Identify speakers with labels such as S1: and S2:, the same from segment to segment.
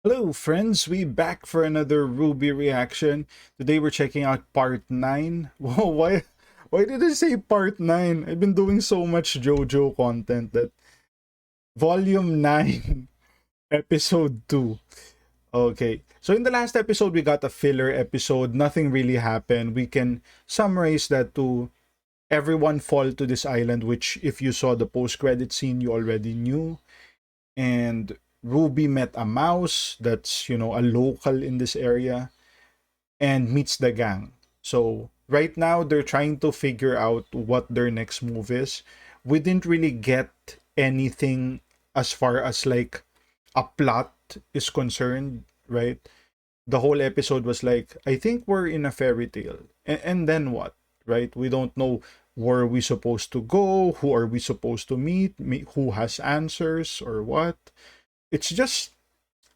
S1: Hello friends, we back for another Ruby reaction. Today we're checking out part 9. Whoa, why did I say part 9? I've been doing so much JoJo content that volume 9 episode 2. Okay. So in the last episode we got a filler episode. Nothing really happened. We can summarize that to everyone fall to this island, which if you saw the post-credit scene you already knew. And Ruby met a mouse that's, a local in this area and meets the gang. So right now they're trying to figure out what their next move is. We didn't really get anything as far as like a plot is concerned, right? The whole episode was like, I think we're in a fairy tale. And then what? Right? We don't know where are we supposed to go, who are we supposed to meet, who has answers or what. It's just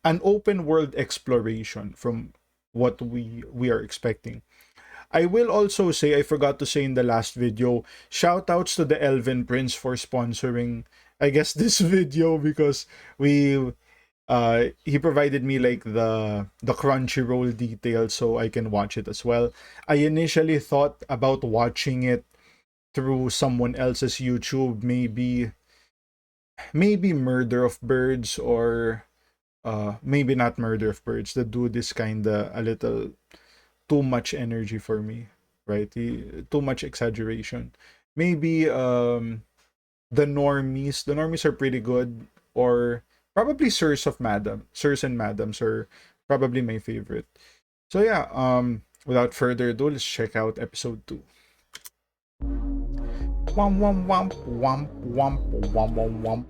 S1: an open world exploration from what we are expecting. I will also say, I forgot to say in the last video, shout outs to the Elven Prince for sponsoring, I guess, this video because he provided me like the Crunchyroll details so I can watch it as well. I initially thought about watching it through someone else's YouTube, maybe Murder of Birds, or maybe not Murder of Birds. The dude is kinda a little too much energy for me, right? Too much exaggeration. Maybe the normies are pretty good, or probably Sirs and Madams are probably my favorite. So yeah, without further ado, let's check out episode 2. Womp womp womp womp womp womp womp womp.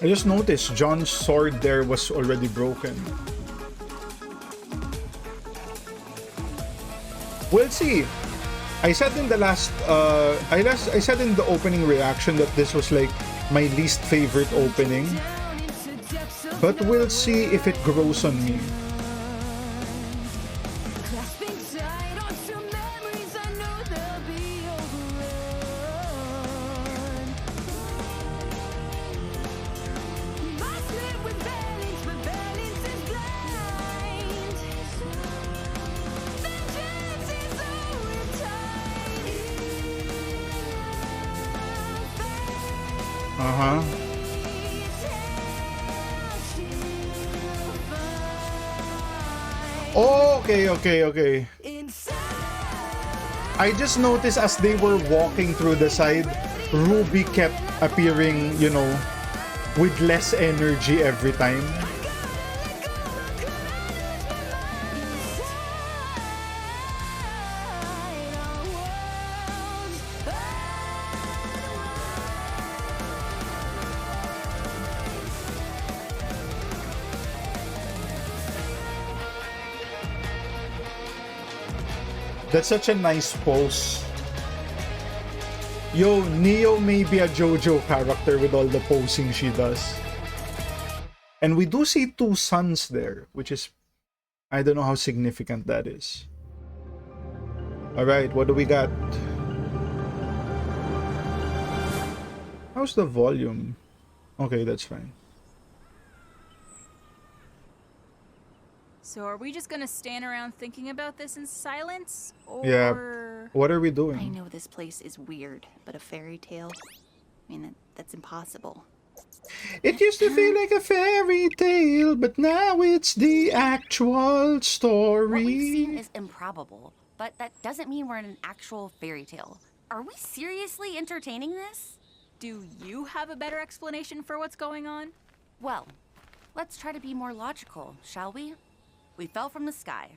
S1: I just noticed John's sword there was already broken. We'll see. I said in the last I said in the opening reaction that this was like my least favorite opening. But we'll see if it grows on me. Uh-huh. Okay. I just noticed as they were walking through the side, Ruby kept appearing, with less energy every time. That's such a nice pose. Yo, Neo may be a JoJo character with all the posing she does. And we do see two suns there, which is, I don't know how significant that is. Alright, what do we got? How's the volume? Okay, that's fine.
S2: So are we just gonna stand around thinking about this in silence?
S1: Yeah.
S2: Or...
S1: What are we doing?
S3: I know this place is weird, but a fairy tale? I mean, that's impossible.
S1: It used to feel like a fairy tale, but now it's the actual story.
S3: What we've seen is improbable, but that doesn't mean we're in an actual fairy tale. Are we seriously entertaining this?
S2: do you have a better explanation for what's going on?
S3: Well, let's try to be more logical, shall we? We fell from the sky.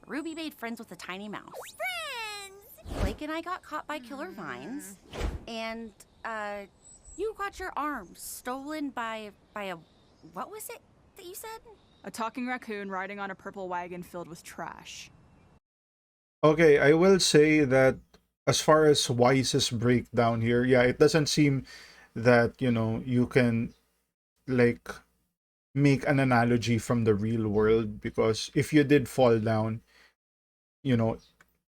S3: Ruby made friends with a tiny mouse. Friends! Blake and I got caught by killer vines. And, you got your arm stolen by a... what was it that you said?
S2: A talking raccoon riding on a purple wagon filled with trash.
S1: Okay, I will say that as far as Wise's breakdown here, yeah, it doesn't seem that, you can, like, make an analogy from the real world, because if you did fall down, you know,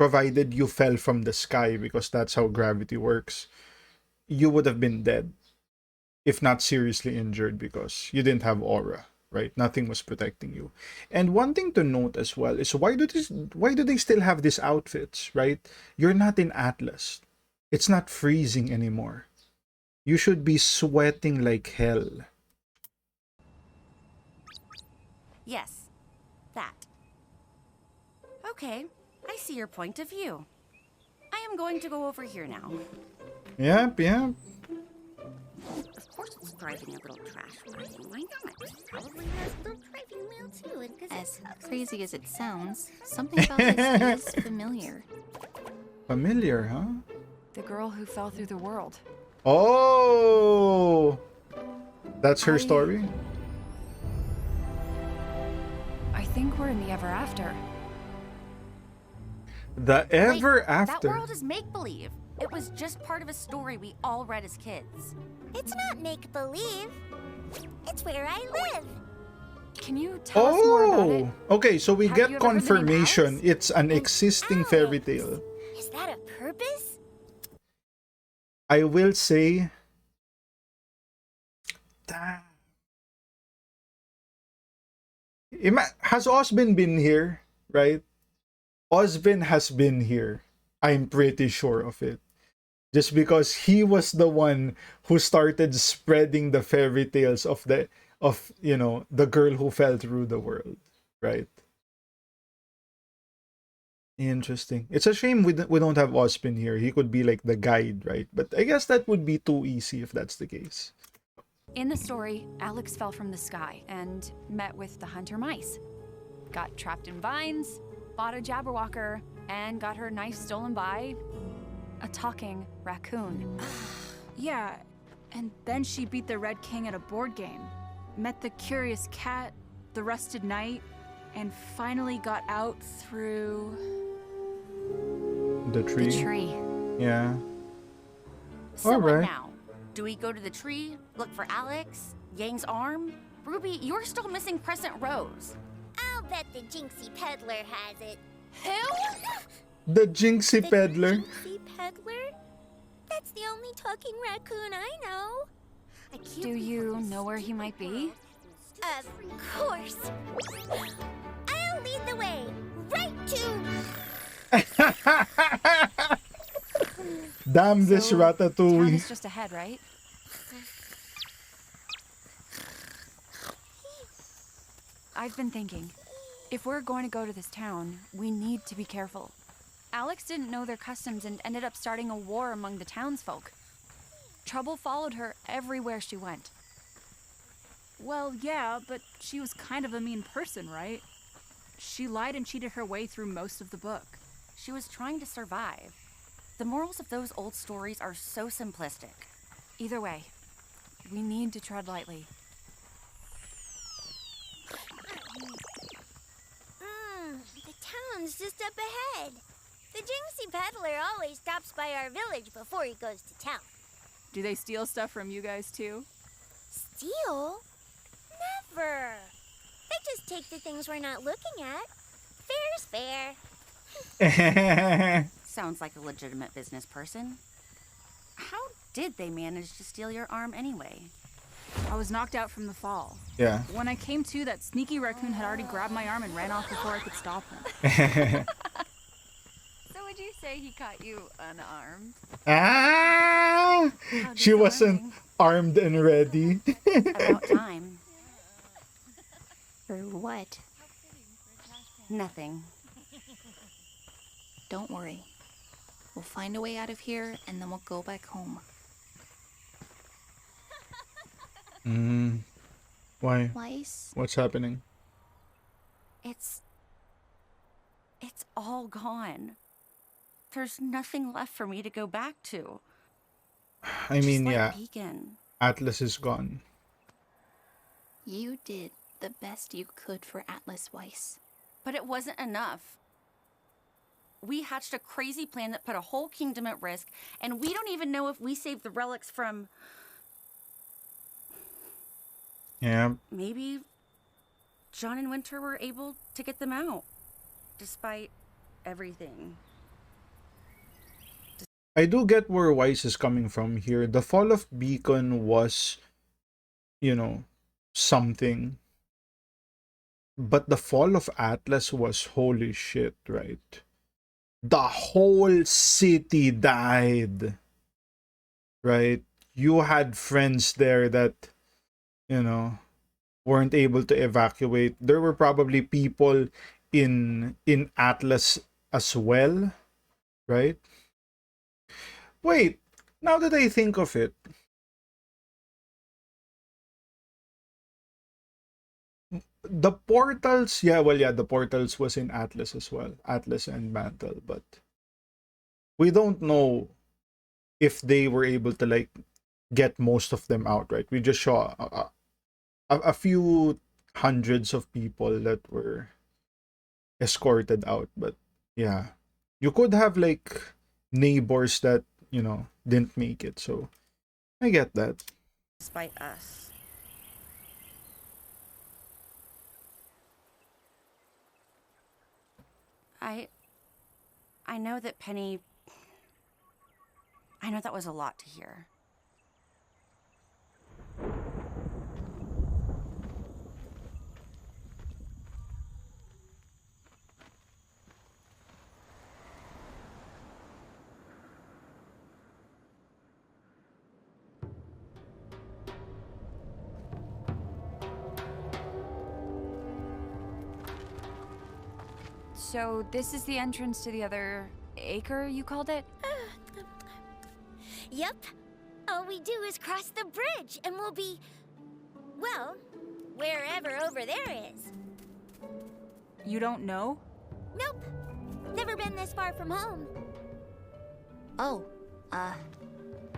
S1: provided you fell from the sky, because that's how gravity works, you would have been dead, if not seriously injured, because you didn't have aura, right? Nothing was protecting you. And one thing to note as well is, why do they still have these outfits, right? You're not in Atlas. It's not freezing anymore. You should be sweating like hell.
S3: Yes, that. Okay, I see your point of view. I am going to go over here now.
S1: Yep, yep.
S3: Of course it's driving a little trash wagon. Why not? Probably has a little driving wheel too. And
S4: As crazy as it sounds, something about this is familiar.
S1: Familiar, huh?
S2: The girl who fell through the world.
S1: Oh! That's her story?
S2: I think we're in the ever after.
S1: The ever
S3: Wait,
S1: after.
S3: That world is make-believe. It was just part of a story we all read as kids.
S5: It's not make-believe. It's where I live.
S2: Can you tell us more about it?
S1: Oh! Okay, so we
S2: Have you
S1: get
S2: ever heard the name
S1: confirmation
S2: Alex?
S1: it's an existing fairy
S5: Alex.
S1: tale.
S5: Is that a purpose?
S1: I will say... Damn. Has Osbin been here, right? Osbin has been here. I'm pretty sure of it. Just because he was the one who started spreading the fairy tales of the girl who fell through the world, right? Interesting. It's a shame we don't have Osbin here. He could be like the guide, right? But I guess that would be too easy if that's the case.
S2: In the story, Alex fell from the sky and met with the hunter mice. Got trapped in vines, bought a Jabberwocker, and got her knife stolen by a talking raccoon. Yeah, and then she beat the Red King at a board game, met the curious cat, the rusted knight, and finally got out through...
S1: The tree.
S4: The tree.
S1: Yeah.
S3: So
S1: All
S3: what
S1: right.
S3: now? Do we go to the tree, look for Alex, Yang's arm? Ruby, you're still missing Crescent Rose.
S5: I'll bet the Jinxie Peddler has it.
S3: Who?
S1: The Jinxie Peddler.
S5: Jinxie Peddler? That's the only talking raccoon I know. I can't
S2: Do
S5: believe
S2: you
S5: what
S2: know where he might be?
S5: Of course. I'll lead the way. Right to...
S1: Damn this
S2: So, Town
S1: Ratatouille.
S2: is just ahead, right? I've been thinking, if we're going to go to this town, we need to be careful. Alex didn't know their customs and ended up starting a war among the townsfolk. Trouble followed her everywhere she went. Well, yeah, but she was kind of a mean person, right? She lied and cheated her way through most of the book.
S3: She was trying to survive. The morals of those old stories are so simplistic.
S2: Either way, we need to tread lightly.
S5: The town's just up ahead. The Jinxie Peddler always stops by our village before he goes to town.
S2: Do they steal stuff from you guys too?
S5: Steal? Never. They just take the things we're not looking at. Fair's fair.
S3: Sounds like a legitimate business person. How did they manage to steal your arm anyway?
S2: I was knocked out from the fall.
S1: Yeah.
S2: When I came to, that sneaky raccoon had already grabbed my arm and ran off before I could stop him.
S4: So would you say he caught you unarmed?
S1: Ah!
S3: How
S1: She wasn't
S3: disarming.
S1: armed and ready.
S3: About time.
S4: For what?
S3: Nothing.
S4: Don't worry. We'll find a way out of here and then we'll go back home.
S1: Why?
S4: Weiss?
S1: What's happening?
S3: It's all gone. There's nothing left for me to go back to.
S1: I mean,
S3: Just
S1: yeah,
S3: like Beacon.
S1: Atlas is gone.
S4: You did the best you could for Atlas, Weiss.
S3: But it wasn't enough. We hatched a crazy plan that put a whole kingdom at risk, and we don't even know if we saved the relics from...
S1: Yeah.
S3: Maybe John and Winter were able to get them out, despite everything.
S1: I do get where Weiss is coming from here. The fall of Beacon was, you know, something. But the fall of Atlas was holy shit, right? The whole city died, right? You had friends there that, you know, weren't able to evacuate. There were probably people in Atlas as well, right? Wait, now that I think of it, the portals, yeah, well, yeah, the portals was in Atlas as well, Atlas and Mantle, but we don't know if they were able to like get most of them out, right? We just saw a few hundreds of people that were escorted out, but yeah, you could have like neighbors that, you know, didn't make it, so I get that.
S3: Despite us. I know that Penny... I know that was a lot to hear.
S2: So this is the entrance to the other acre, you called it?
S5: Yep. All we do is cross the bridge and we'll be, well, wherever over there is.
S2: You don't know?
S5: Nope. Never been this far from home.
S4: Oh,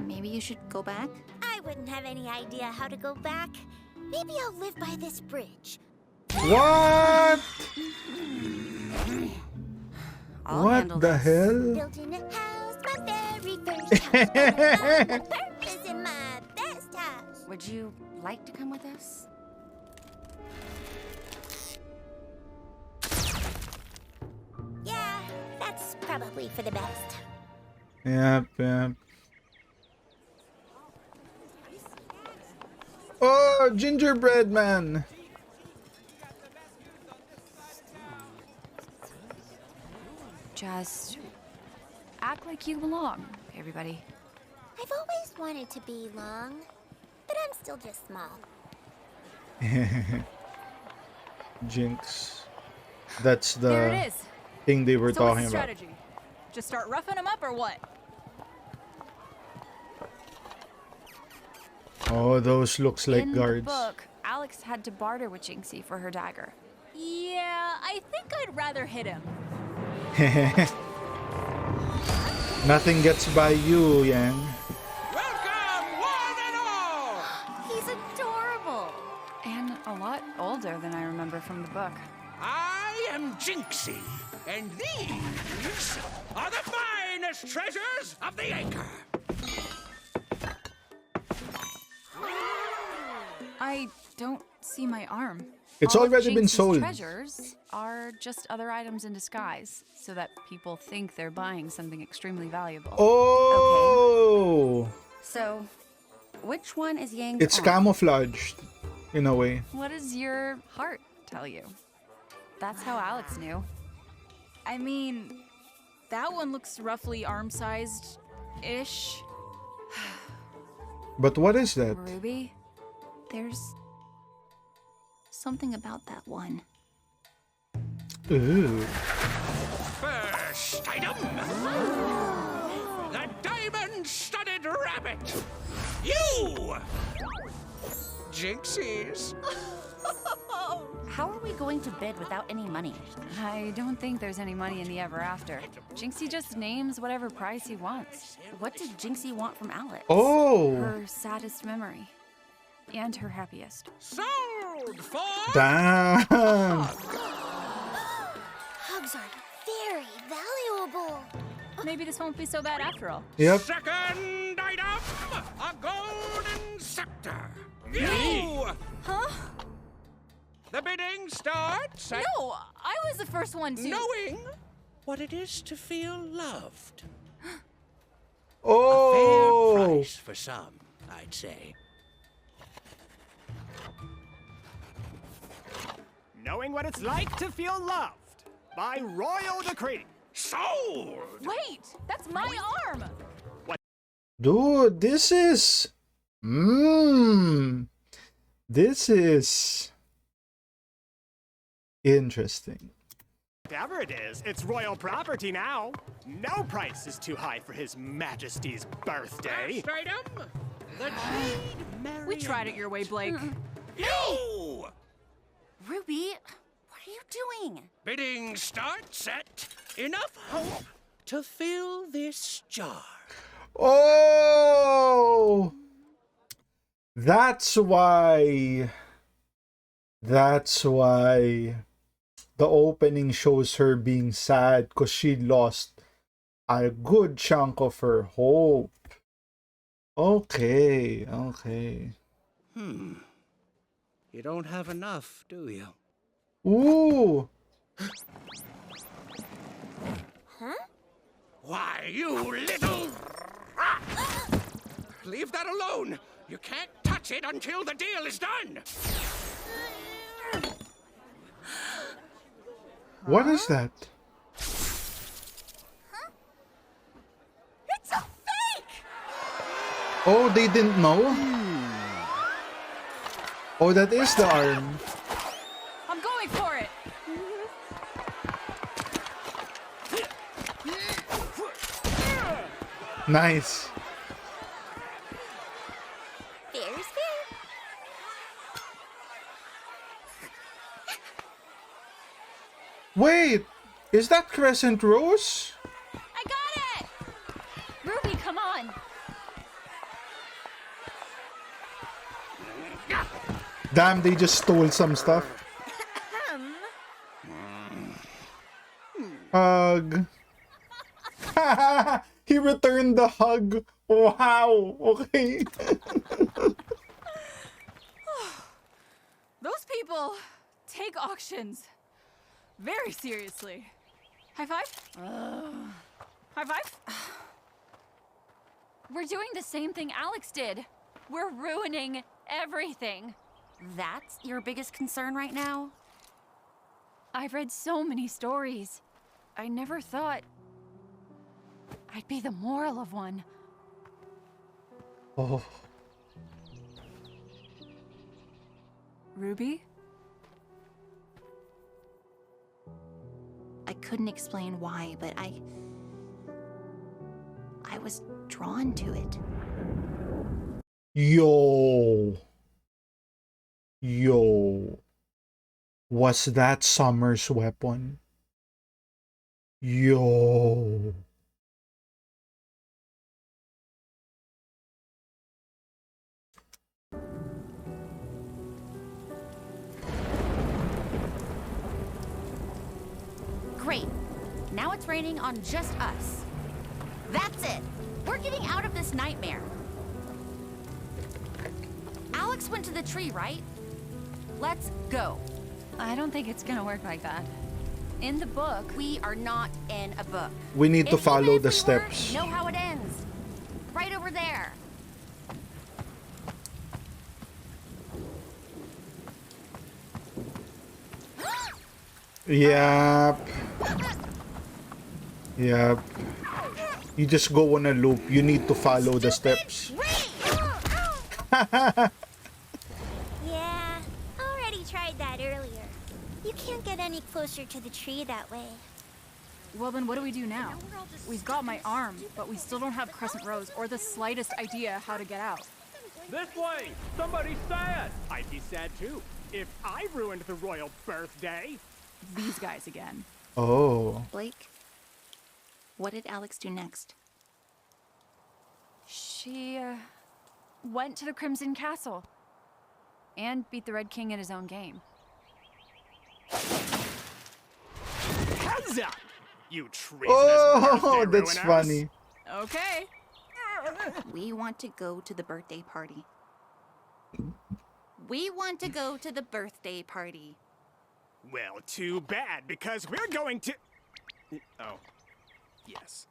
S4: maybe you should go back?
S5: I wouldn't have any idea how to go back. Maybe I'll live by this bridge.
S1: What?
S3: I'll
S1: What
S3: handle
S1: the
S3: this.
S1: hell?
S5: Built in a house, my very first house. I found my purpose in my best house.
S3: Would you like to come with us?
S5: Yeah, that's probably for the best.
S1: Yep, yep. Oh, gingerbread man.
S2: Just act like you belong, everybody.
S5: I've always wanted to be long, but I'm still just small.
S1: Jinx. That's
S6: There
S1: the
S6: it is.
S1: thing they were
S6: So what's
S1: talking
S6: the
S1: about.
S6: strategy? Just start roughing them up or what?
S1: Oh, those looks like
S2: In
S1: guards.
S2: the book, Alex had to barter with Jinxie for her dagger.
S6: Yeah, I think I'd rather hit him.
S1: Nothing gets by you, Yang.
S7: Welcome, one and all!
S3: He's adorable.
S2: And a lot older than I remember from the book.
S7: I am Jinxie, and these are the finest treasures of the acre.
S2: I don't see my arm.
S1: It's
S2: All of
S1: already been
S2: Jinxie's
S1: sold.
S2: treasures are just other items in disguise, so that people think they're buying something extremely valuable.
S1: Oh!
S3: So, which one is Yang's
S1: It's
S3: arm?
S1: camouflaged, in a way.
S2: What does your heart tell you? That's how Alex knew.
S6: I mean, that one looks roughly arm-sized-ish.
S1: But what is that?
S2: Ruby?
S4: There's something about that one.
S1: Ooh.
S7: First item, the diamond-studded rabbit. You, Jinxies.
S3: How are we going to bid without any money?
S2: I don't think there's any money in the ever after. Jinxie just names whatever price he wants.
S3: What did Jinxie want from Alex?
S1: Oh!
S2: Her saddest memory. And her happiest.
S7: Sold for
S1: Damn!
S5: Hugs are very valuable.
S6: Maybe this won't be so bad after all.
S1: Yep.
S7: second item, a golden scepter. You.
S6: Huh?
S7: The bidding starts at
S6: No, I was the first one to...
S7: knowing what it is to feel loved.
S1: Oh!
S7: Fair price for some, I'd say.
S8: Knowing what it's like to feel loved by royal decree.
S7: Sold!
S6: Wait, that's my arm.
S1: Dude, this is... This is... interesting.
S8: Whatever it is, it's royal property now. No price is too high for His Majesty's birthday.
S7: First item, the Jade Marion.
S6: We tried it your way, Blake.
S7: You!
S3: Ruby, what are you doing?
S7: Bidding starts at enough hope to fill this jar.
S1: Oh! That's why... That's why... The opening shows her being sad because she lost a good chunk of her hope. Okay, okay.
S7: You don't have enough, do you?
S1: Ooh!
S7: Why, you little rat! Leave that alone! You can't touch it until the deal is done!
S1: What is that?
S3: It's a fake!
S1: Oh, they didn't know? Oh, that is the arm.
S6: I'm going for it.
S1: Nice.
S5: Fair's fair.
S1: Wait, is that Crescent Rose?
S6: I got it. Ruby, come on.
S1: Damn, they just stole some stuff. Hug. He returned the hug. Wow. Okay.
S6: Those people take auctions very seriously. High five? High five?
S2: We're doing the same thing Alex did. We're ruining everything.
S3: That's your biggest concern right now?
S2: I've read so many stories. I never thought I'd be the moral of one.
S1: Oh.
S6: Ruby?
S4: I couldn't explain why, but I was drawn to it.
S1: Yo. Yo. Was that Summer's weapon? Yo.
S3: Great. Now it's raining on just us. That's it. We're getting out of this nightmare. Alex went to the tree, right? Let's go.
S2: I don't think it's gonna work like that. In the book,
S3: We are not in a book.
S1: We need to
S3: And
S1: follow
S3: even if
S1: the
S3: we
S1: steps.
S3: Were, know how it ends. Right over there.
S1: Yep. Yep. You just go on a loop. You need to follow the steps.
S5: Yeah, already tried that earlier. You can't get any closer to the tree that way.
S6: Well, then what do we do now? We've got my arm, but we still don't have Crescent Rose or the slightest idea how to get out.
S8: This way! Somebody's sad! I'd be sad too, if I ruined the royal birthday.
S6: These guys again.
S1: Oh.
S4: Blake, what did Alex do next?
S2: she went to the Crimson Castle and beat the Red King in his own game.
S8: Hands up! You treasonous
S1: Oh,
S8: birthday
S1: that's
S8: ruiners.
S1: funny.
S6: Okay.
S4: We want to go to the birthday party.
S3: We want to go to the birthday party.
S8: Well, too bad, because we're going to... Oh. Yes.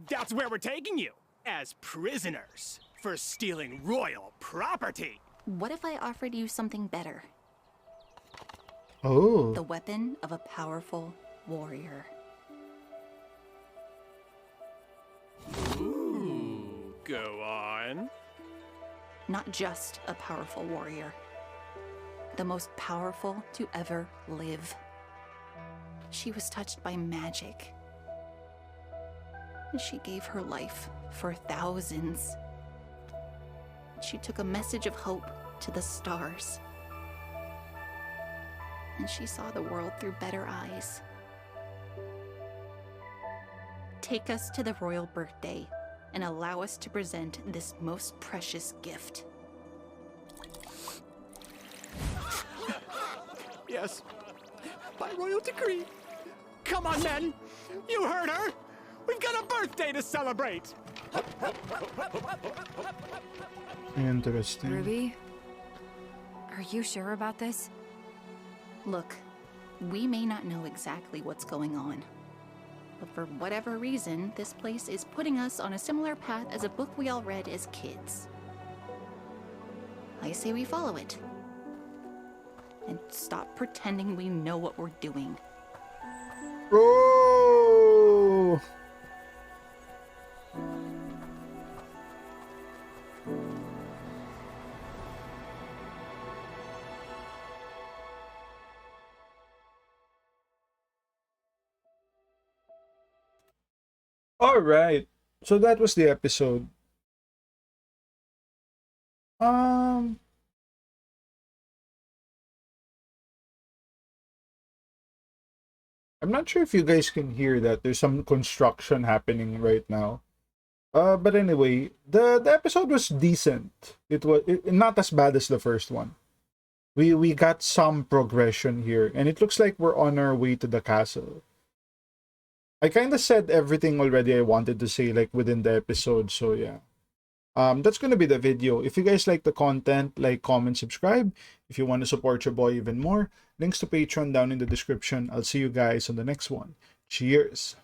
S8: That's where we're taking you. as prisoners for stealing royal property.
S4: What if I offered you something better?
S1: Oh.
S4: The weapon of a powerful warrior.
S8: Go on.
S4: Not just a powerful warrior. The most powerful to ever live. She was touched by magic. She gave her life for thousands. She took a message of hope to the stars. And she saw the world through better eyes. Take us to the royal birthday and allow us to present this most precious gift.
S8: Yes, by royal decree. Come on, men. You heard her. We've got a birthday to celebrate.
S1: Interesting.
S2: Ruby, are you sure about this?
S4: Look, we may not know exactly what's going on, but for whatever reason, this place is putting us on a similar path as a book we all read as kids. I say we follow it. And stop pretending we know what we're doing.
S1: Bro! All right. So that was the episode. Um I'm not sure if you guys can hear that. There's some construction happening right now. But anyway, the episode was decent. Not as bad as the first one. We got some progression here, and it looks like we're on our way to the castle. I kind of said everything already I wanted to say, like, within the episode, so yeah. That's gonna be the video. If you guys like the content, like, comment, subscribe. If you want to support your boy even more, links to Patreon down in the description. I'll see you guys on the next one. Cheers!